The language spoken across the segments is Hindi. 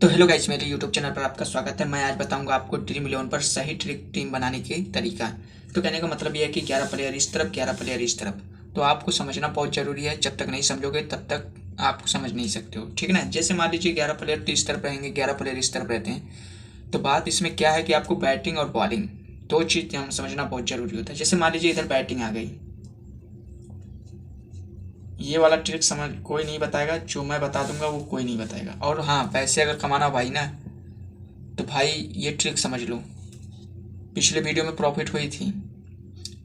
तो हेलो गाइस, मेरे यूट्यूब चैनल पर आपका स्वागत है। मैं आज बताऊंगा आपको ड्रीम 11 पर सही ट्रिक टीम बनाने की तरीका। तो कहने का मतलब ये है कि 11 प्लेयर इस तरफ, 11 प्लेयर इस तरफ। तो आपको समझना बहुत ज़रूरी है। जब तक नहीं समझोगे तब तक आप समझ नहीं सकते हो, ठीक है ना। जैसे मान लीजिए 11 प्लेयर तो इस तरफ रहेंगे, 11 प्लेयर इस तरफ रहते हैं। तो बात इसमें क्या है कि आपको बैटिंग और बॉलिंग दो चीज़ हम समझना बहुत ज़रूरी होता है। जैसे मान लीजिए इधर बैटिंग आ गई, ये वाला ट्रिक समझ कोई नहीं बताएगा, जो मैं बता दूंगा वो कोई नहीं बताएगा। और हाँ, पैसे अगर कमाना भाई ना, तो भाई ये ट्रिक समझ लो। पिछले वीडियो में प्रॉफिट हुई थी,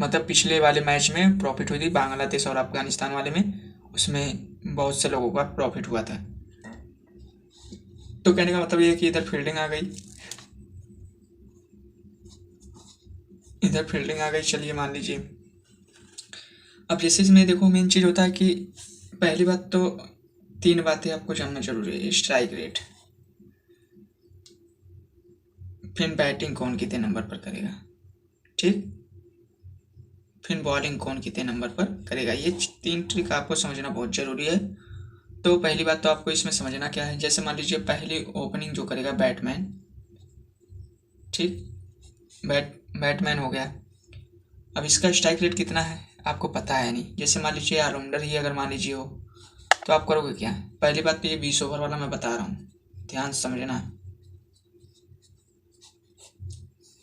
मतलब पिछले वाले मैच में प्रॉफिट हुई थी, बांग्लादेश और अफगानिस्तान वाले में। उसमें बहुत से लोगों का प्रॉफिट हुआ था। तो कहने का मतलब ये है कि इधर फील्डिंग आ गई, इधर फील्डिंग आ गई। चलिए मान लीजिए, अब जैसे इसमें देखो मेन चीज़ होता है कि पहली बात तो तीन बातें आपको जानना जरूरी है। स्ट्राइक रेट, फिर बैटिंग कौन कितने नंबर पर करेगा, ठीक, फिर बॉलिंग कौन कितने नंबर पर करेगा। ये तीन ट्रिक आपको समझना बहुत ज़रूरी है। तो पहली बात तो आपको इसमें समझना क्या है। जैसे मान लीजिए पहली ओपनिंग जो करेगा बैटमैन, ठीक, बैटमैन हो गया। अब इसका स्ट्राइक रेट कितना है आपको पता है नहीं। जैसे मान लीजिए ऑलराउंडर ही अगर मान लीजिए हो, तो आप करोगे क्या। पहली बात तो ये 20 ओवर वाला मैं बता रहा हूँ, ध्यान से समझना,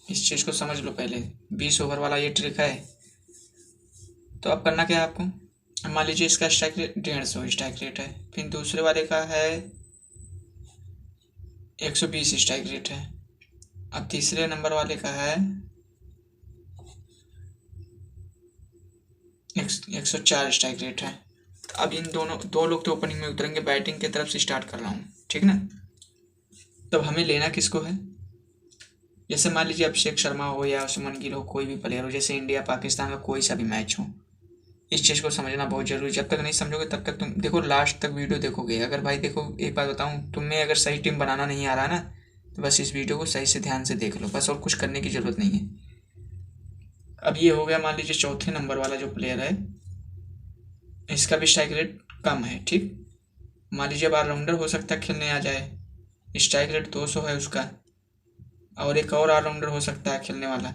इस चीज़ को समझ लो पहले। 20 ओवर वाला ये ट्रिक है। तो अब करना क्या है आपको। मान लीजिए इसका स्ट्राइक रेट 150 स्ट्राइक रेट है, फिर दूसरे वाले का है 120 स्ट्राइक रेट है, अब तीसरे नंबर वाले का है 104 स्ट्राइक रेट है। तो अब इन दोनों दो लोग तो ओपनिंग में उतरेंगे, बैटिंग की तरफ से स्टार्ट कर रहा हूँ, ठीक ना। तब हमें लेना किसको है। जैसे मान लीजिए अभिषेक शर्मा हो या सुमन गिल हो, कोई भी प्लेयर हो, जैसे इंडिया पाकिस्तान का कोई सा भी मैच हो, इस चीज़ को समझना बहुत जरूरी। जब तक नहीं समझोगे तब तक तुम देखो, लास्ट तक वीडियो देखोगे। अगर भाई देखो, एक बात बताऊँ, तुम्हें अगर सही टीम बनाना नहीं आ रहा ना, तो बस इस वीडियो को सही से ध्यान से देख लो बस, और कुछ करने की ज़रूरत नहीं है। अब ये हो गया मान लीजिए चौथे नंबर वाला जो प्लेयर है, इसका भी स्ट्राइक रेट कम है, ठीक। मान लीजिए अब ऑलराउंडर हो सकता है खेलने आ जाए, स्ट्राइक रेट 200 है उसका। और एक और ऑलराउंडर हो सकता है खेलने वाला,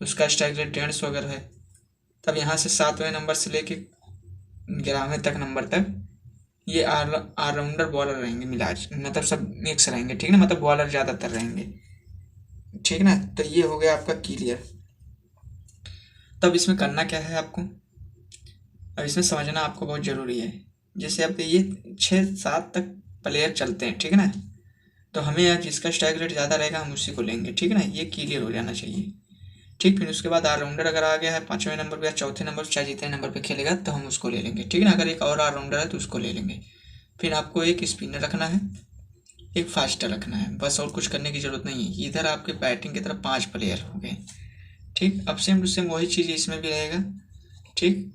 उसका स्ट्राइक रेट 150 अगर है। तब यहाँ से 7वें नंबर से लेके 11वें तक नंबर तक ये ऑलराउंडर बॉलर रहेंगे, मिलाज मतलब सब मिक्स रहेंगे, ठीक ना, मतलब बॉलर ज़्यादातर रहेंगे, ठीक ना। तो ये हो गया आपका क्लियर। तब इसमें करना क्या है आपको, अब इसमें समझना आपको बहुत ज़रूरी है। जैसे अब ये 6-7 तक प्लेयर चलते हैं, ठीक है ना। तो हमें यार जिसका स्ट्राइक रेट ज़्यादा रहेगा हम उसी को लेंगे, ठीक है ना। ये क्लियर हो जाना चाहिए, ठीक। फिर उसके बाद ऑलराउंडर अगर आ गया है 5वें नंबर पर या चौथे नंबर पर, चाहे जितने नंबर पे खेलेगा, तो हम उसको ले लेंगे, ठीक है ना। अगर एक और ऑलराउंडर है तो उसको ले लेंगे। फिर आपको एक स्पिनर रखना है, एक फास्टर रखना है, बस और कुछ करने की ज़रूरत नहीं है। इधर आपके बैटिंग की तरफ 5 प्लेयर हो गए, ठीक। अब सेम टू सेम वही चीज़ इसमें भी रहेगा, ठीक।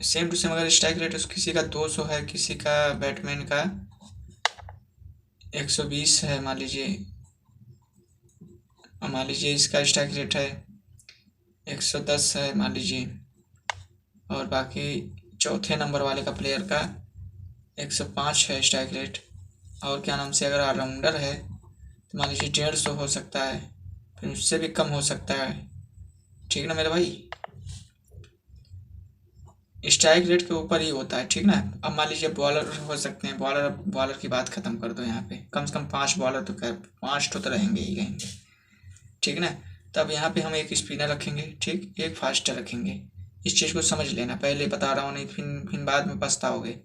सेम टू सेम अगर स्ट्राइक रेट किसी का 200 है, किसी का बैटमैन का 120 है, मान लीजिए इसका स्ट्राइक रेट है 110 है मान लीजिए, और बाकी चौथे नंबर वाले का प्लेयर का 105 है स्ट्राइक रेट, और क्या नाम से अगर ऑलराउंडर है तो मान लीजिए 150 हो सकता है, फिर उससे भी कम हो सकता है, ठीक ना मेरे भाई। स्ट्राइक रेट के ऊपर ही होता है, ठीक ना। अब मान लीजिए बॉलर हो सकते हैं, बॉलर की बात खत्म कर दो। यहाँ पे कम से कम 5 बॉलर तो 5 तो रहेंगे ही रहेंगे, ठीक ना। तब यहाँ पे हम एक स्पिनर रखेंगे, ठीक, एक फास्टर रखेंगे। इस चीज़ को समझ लेना, पहले बता रहा हूँ, नहीं फिर बाद में पछताओगे।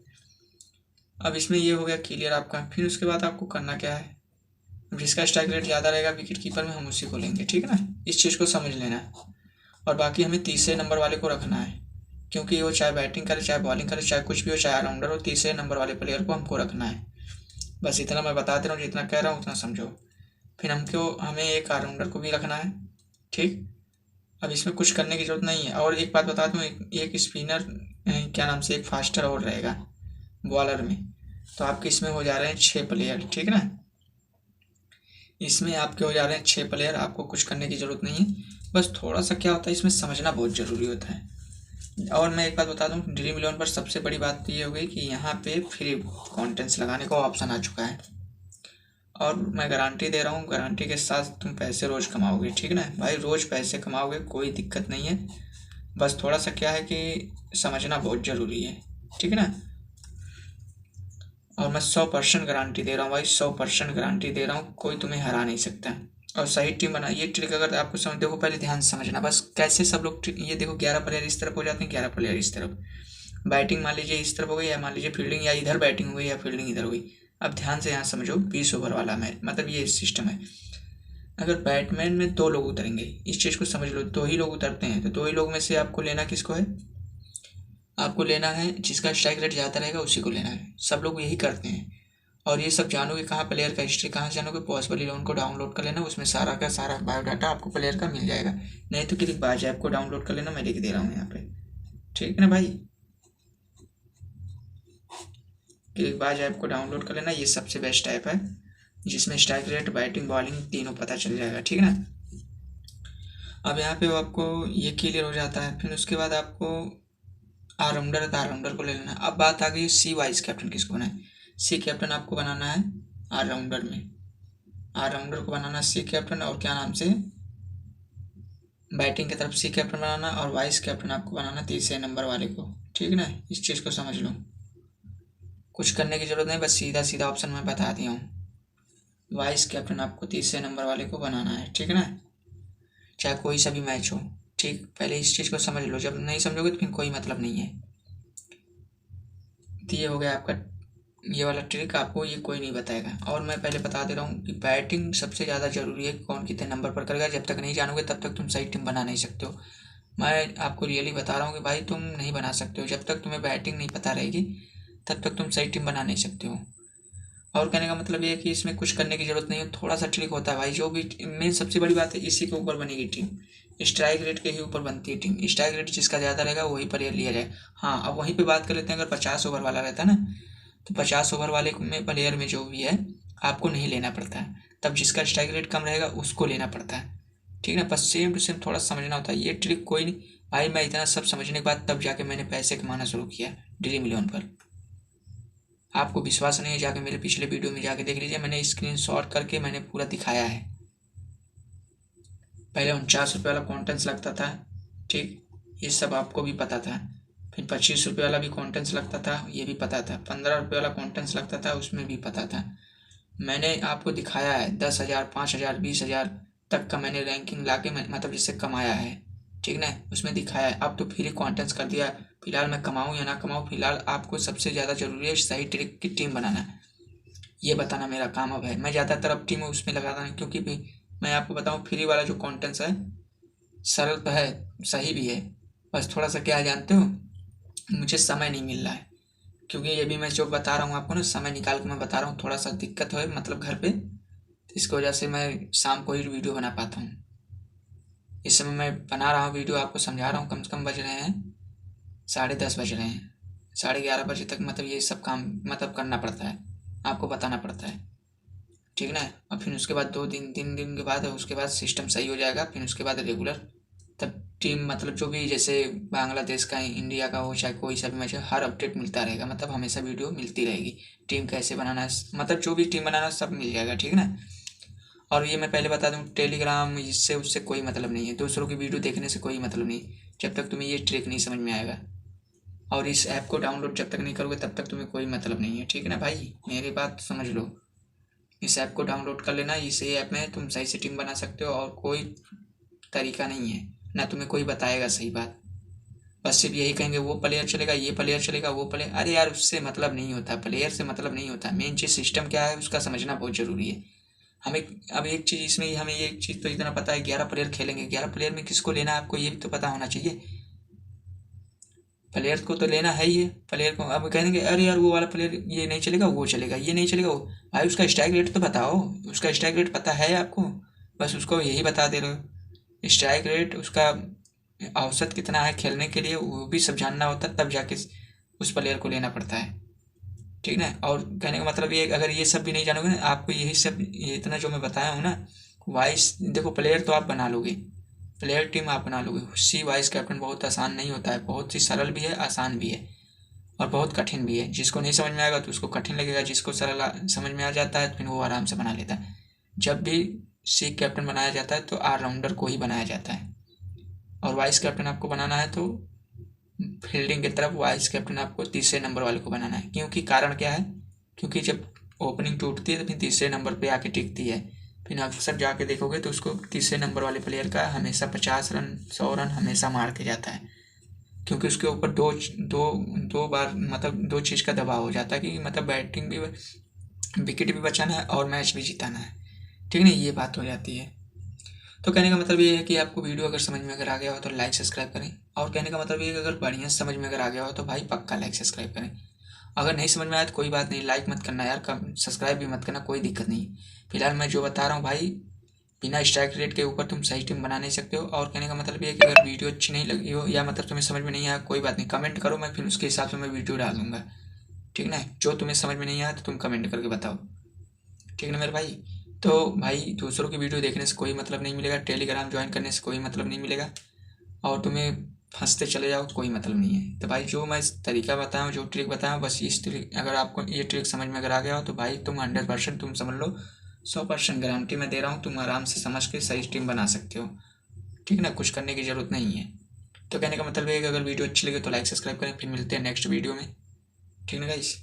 अब इसमें ये हो गया क्लियर आपका। फिर उसके बाद आपको करना क्या है, जिसका स्ट्राइक रेट ज़्यादा रहेगा विकेट कीपर में, हम उसी को लेंगे, ठीक है ना। इस चीज़ को समझ लेना। और बाकी हमें तीसरे नंबर वाले को रखना है, क्योंकि वो चाहे बैटिंग करे चाहे बॉलिंग करे चाहे कुछ भी हो, चाहे ऑलराउंडर हो, तीसरे नंबर वाले प्लेयर को हमको रखना है। बस इतना मैं बता दे रहा हूँ, जितना कह रहा हूँ उतना समझो। फिर हमें एक ऑलराउंडर को भी रखना है, ठीक। अब इसमें कुछ करने की जरूरत नहीं है। और एक बात बता दूँ, एक स्पिनर क्या नाम से एक फास्टर और रहेगा बॉलर में। तो आपके इसमें हो जा रहे हैं 6 प्लेयर, ठीक ना। इसमें आपके हो जा रहे हैं 6 प्लेयर। आपको कुछ करने की ज़रूरत नहीं है, बस थोड़ा सा क्या होता है इसमें समझना बहुत ज़रूरी होता है। और मैं एक बात बता दूं, ड्रीम 11 पर सबसे बड़ी बात तो ये हो गई कि यहाँ पे फ्री कॉन्टेंट्स लगाने का ऑप्शन आ चुका है। और मैं गारंटी दे रहा हूँ, गारंटी के साथ तुम पैसे रोज़ कमाओगे, ठीक ना भाई, रोज़ पैसे कमाओगे, कोई दिक्कत नहीं है। बस थोड़ा सा क्या है कि समझना बहुत ज़रूरी है, ठीक है ना। और मैं 100% गारंटी दे रहा हूँ भाई, 100% गारंटी दे रहा हूँ, कोई तुम्हें हरा नहीं सकता। और सही टीम बना, ये ट्रिक अगर आपको समझ, देखो पहले ध्यान से समझना बस कैसे सब लोग, ये देखो 11 प्लेयर इस तरफ हो जाते हैं, 11 प्लेयर इस तरफ, बैटिंग मान लीजिए इस तरफ हो गई, या मान लीजिए फील्डिंग, या इधर बैटिंग हो गई या फील्डिंग इधर हो गई। अब ध्यान से यहाँ समझो, 20 ओवर वाला मैच, मतलब ये सिस्टम है। अगर बैटमैन में 2 लोग उतरेंगे, इस चीज़ को समझ लो, 2 ही लोग उतरते हैं, तो 2 ही लोग में से आपको लेना किसको है, आपको लेना है जिसका स्ट्राइक रेट ज़्यादा रहेगा उसी को लेना है। सब लोग यही करते हैं। और ये सब जानोगे कहाँ, प्लेयर का हिस्ट्री कहाँ से जानोगे, पॉसिबल 11 को डाउनलोड कर लेना, उसमें सारा का सारा बायोडाटा आपको प्लेयर का मिल जाएगा। नहीं तो क्लिक बाज ऐप को डाउनलोड कर लेना, मैं लिख दे रहा हूँ यहाँ पे, ठीक है ना भाई। क्लिक बाज ऐप को डाउनलोड कर लेना, ये सबसे बेस्ट ऐप है जिसमें स्ट्राइक रेट, बैटिंग, बॉलिंग तीनों पता चल जाएगा, ठीक है ना। अब यहाँ पे आपको ये क्लियर हो जाता है, फिर उसके बाद आपको ऑलराउंडर है तो ऑलराउंडर को ले लेना। अब बात आ गई सी वाइस कैप्टन किसको बनाए, सी कैप्टन आपको बनाना है ऑलराउंडर में, ऑलराउंडर को बनाना सी कैप्टन, और क्या नाम से, बैटिंग की तरफ सी कैप्टन बनाना, और वाइस कैप्टन आपको बनाना तीसरे नंबर वाले को, ठीक है ना। इस चीज़ को समझ लो, कुछ करने की जरूरत नहीं, बस सीधा सीधा ऑप्शन मैं बता दिया हूँ। वाइस कैप्टन आपको तीसरे नंबर वाले को बनाना है, ठीक है ना, चाहे कोई सा भी मैच हो, ठीक। पहले इस चीज़ को समझ लो, जब नहीं समझोगे तो फिर कोई मतलब नहीं है। तो ये हो गया आपका ये वाला ट्रिक, आपको ये कोई नहीं बताएगा। और मैं पहले बता दे रहा हूँ कि बैटिंग सबसे ज़्यादा ज़रूरी है, कौन कितने नंबर पर करेगा, जब तक नहीं जानोगे तब तक तुम सही टीम बना नहीं सकते हो। मैं आपको रियली बता रहा हूँ कि भाई तुम नहीं बना सकते हो, जब तक तुम्हें बैटिंग नहीं पता रहेगी तब तक तुम सही टीम बना नहीं सकते हो। और कहने का मतलब ये है कि इसमें कुछ करने की जरूरत नहीं है, थोड़ा सा ट्रिक होता है भाई, जो भी मेन सबसे बड़ी बात है, इसी के ऊपर बनेगी टीम, स्ट्राइक रेट के ही ऊपर बनती है टीम। स्ट्राइक रेट जिसका ज़्यादा रहेगा वही प्लेयर लिया जाए। हाँ, अब वहीं पे बात कर लेते हैं, अगर 50 ओवर वाला रहता है ना, तो 50 ओवर वाले में प्लेयर में जो भी है आपको नहीं लेना पड़ता है, तब जिसका स्ट्राइक रेट कम रहेगा उसको लेना पड़ता है, ठीक है ना। बस सेम टू सेम थोड़ा समझना होता है, ये ट्रिक कोई नहीं भाई, मैं इतना सब समझने के बाद तब जाके मैंने पैसे कमाना शुरू किया ड्रीम इलेवन पर। आपको विश्वास नहीं है, जाके मेरे पिछले वीडियो में जाके देख लीजिए, मैंने स्क्रीनशॉट करके मैंने पूरा दिखाया है। पहले 49 रुपये वाला कॉन्टेंट्स लगता था, ठीक, ये सब आपको भी पता था। फिर 25 रुपये वाला भी कॉन्टेंट्स लगता था, ये भी पता था। 15 रुपये वाला कॉन्टेंट्स लगता था, उसमें भी पता था। मैंने आपको दिखाया है 10,000, 5,000, 20,000 तक का मैंने रैंकिंग ला के मतलब जिससे कमाया है, ठीक ना, उसमें दिखाया है। अब तो फ्री कॉन्टेंट्स कर दिया, फिलहाल मैं कमाऊँ या ना कमाऊँ, फिलहाल आपको सबसे ज़्यादा ज़रूरी है सही ट्रिक की टीम बनाना, ये बताना मेरा काम अब है। मैं ज़्यादातर अब टीम उसमें लगाता नहीं, क्योंकि भी मैं आपको बताऊँ फ्री वाला जो कॉन्टेंट्स है सरल तो है, सही भी है, बस थोड़ा सा क्या जानते हो, मुझे समय नहीं मिल रहा है, क्योंकि ये भी मैं जो बता रहा हूँ आपको ना, समय निकाल के मैं बता रहा हूँ, थोड़ा सा दिक्कत है मतलब घर पे, तो इसकी वजह से मैं शाम को ही वीडियो बना पाता हूँ। इस समय मैं बना रहा हूँ वीडियो, आपको समझा रहा हूँ, कम से कम बज रहे हैं 10:30 बज रहे हैं, 11:30 बजे तक मतलब ये सब काम मतलब करना पड़ता है, आपको बताना पड़ता है, ठीक ना। और फिर उसके बाद 2 दिन 3 दिन के बाद उसके बाद सिस्टम सही हो जाएगा, फिर उसके बाद रेगुलर तब टीम मतलब जो भी जैसे बांग्लादेश का, इंडिया का हो, चाहे कोई सा भी मैच हो, हर अपडेट मिलता रहेगा, मतलब हमेशा वीडियो मिलती रहेगी। टीम कैसे बनाना है, मतलब जो भी टीम बनाना सब मिल जाएगा, ठीक ना। और ये मैं पहले बता दूं, टेलीग्राम इससे उससे कोई मतलब नहीं है, दूसरों की वीडियो देखने से कोई मतलब नहीं, जब तक तुम्हें ये ट्रिक नहीं समझ में आएगा। और इस ऐप को डाउनलोड जब तक नहीं करोगे तब तक तुम्हें कोई मतलब नहीं है, ठीक है ना भाई, मेरी बात समझ लो। इस ऐप को डाउनलोड कर लेना, इस ऐप में तुम सही से टीम बना सकते हो, और कोई तरीका नहीं है ना, तुम्हें कोई बताएगा सही बात, बस सिर्फ यही कहेंगे वो प्लेयर चलेगा, ये प्लेयर चलेगा, वो प्लेयर, अरे यार उससे मतलब नहीं होता, प्लेयर से मतलब नहीं होता, मेन चीज़ सिस्टम क्या है उसका समझना बहुत ज़रूरी है हमें। अब एक चीज़ इसमें हमें ये चीज़ तो इतना पता है, 11 प्लेयर खेलेंगे, 11 प्लेयर में किसको लेना है आपको ये भी तो पता होना चाहिए। प्लेयर को तो लेना है ही है, प्लेयर को अब कहेंगे अरे यार वो वाला प्लेयर ये नहीं चलेगा, वो चलेगा, ये नहीं चलेगा, वो भाई उसका स्ट्राइक रेट तो बताओ, उसका स्ट्राइक रेट पता है आपको, बस उसको यही बता दे रहे हो, स्ट्राइक रेट उसका औसत कितना है खेलने के लिए, वो भी सब जानना होता है, तब जाके उस प्लेयर को लेना पड़ता है, ठीक ना। और कहने का मतलब ये, अगर ये सब भी नहीं जानोगे ना, आपको यही सब ये इतना जो मैं बताया हूँ ना, वाइस देखो प्लेयर तो आप बना लोगे, प्लेयर टीम आप बना लोगे, सी वाइस कैप्टन बहुत आसान नहीं होता है, बहुत ही सरल भी है, आसान भी है। और बहुत कठिन भी है। जिसको नहीं समझ में आएगा तो उसको कठिन लगेगा, जिसको सरल समझ में आ जाता है फिर वो आराम से बना लेता है। जब भी सी कैप्टन बनाया जाता है तो ऑलराउंडर को ही बनाया जाता है, और वाइस कैप्टन आपको बनाना है तो फील्डिंग की तरफ वाइस कैप्टन आपको तीसरे नंबर वाले को बनाना है। क्योंकि कारण क्या है, क्योंकि जब ओपनिंग टूटती है तो फिर तीसरे नंबर पे आके टिकती है। फिर अक्सर जाके देखोगे तो उसको तीसरे नंबर वाले प्लेयर का हमेशा 50 रन 100 रन हमेशा मार के जाता है, क्योंकि उसके ऊपर दो दो दो बार मतलब दो चीज़ का दबाव हो जाता है कि मतलब बैटिंग भी, विकेट भी बचाना है और मैच भी जिताना है। ठीक नहीं, ये बात हो जाती है। तो कहने का मतलब ये है कि आपको वीडियो अगर समझ में अगर आ गया हो तो लाइक सब्सक्राइब करें, और कहने का मतलब ये है कि अगर बढ़िया समझ में अगर आ गया हो तो भाई पक्का लाइक सब्सक्राइब करें। अगर नहीं समझ में आया तो कोई बात नहीं, लाइक मत करना यार, कम सब्सक्राइब भी मत करना, कोई दिक्कत नहीं। फिलहाल मैं जो बता रहा हूँ भाई, बिना स्ट्राइक रेट के ऊपर तुम सही टीम बना नहीं सकते हो। और कहने का मतलब ये है कि अगर वीडियो अच्छी नहीं लगी हो या मतलब तुम्हें समझ में नहीं आया, कोई बात नहीं, कमेंट करो, मैं फिर उसके हिसाब से मैं वीडियो डालूंगा। ठीक ना, जो तुम्हें समझ में नहीं आया तो तुम कमेंट करके बताओ। ठीक है ना मेरे भाई। तो भाई दूसरों की वीडियो देखने से कोई मतलब नहीं मिलेगा, टेलीग्राम ज्वाइन करने से कोई मतलब नहीं मिलेगा, और तुम्हें फंसते चले जाओ कोई मतलब नहीं है। तो भाई जो मैं तरीका बताया हूँ, जो ट्रिक बताया हूँ, बस इस ट्रिक, अगर आपको ये ट्रिक समझ में अगर आ गया हो तो भाई तुम 100% तुम समझ लो, 100% गारंटी मैं दे रहा हूँ, तुम आराम से समझ के सही टीम बना सकते हो। ठीक ना, कुछ करने की ज़रूरत नहीं है। तो कहने का मतलब है कि अगर वीडियो अच्छी लगे तो लाइक सब्सक्राइब करें, फिर मिलते हैं नेक्स्ट वीडियो में। ठीक ना गाइस।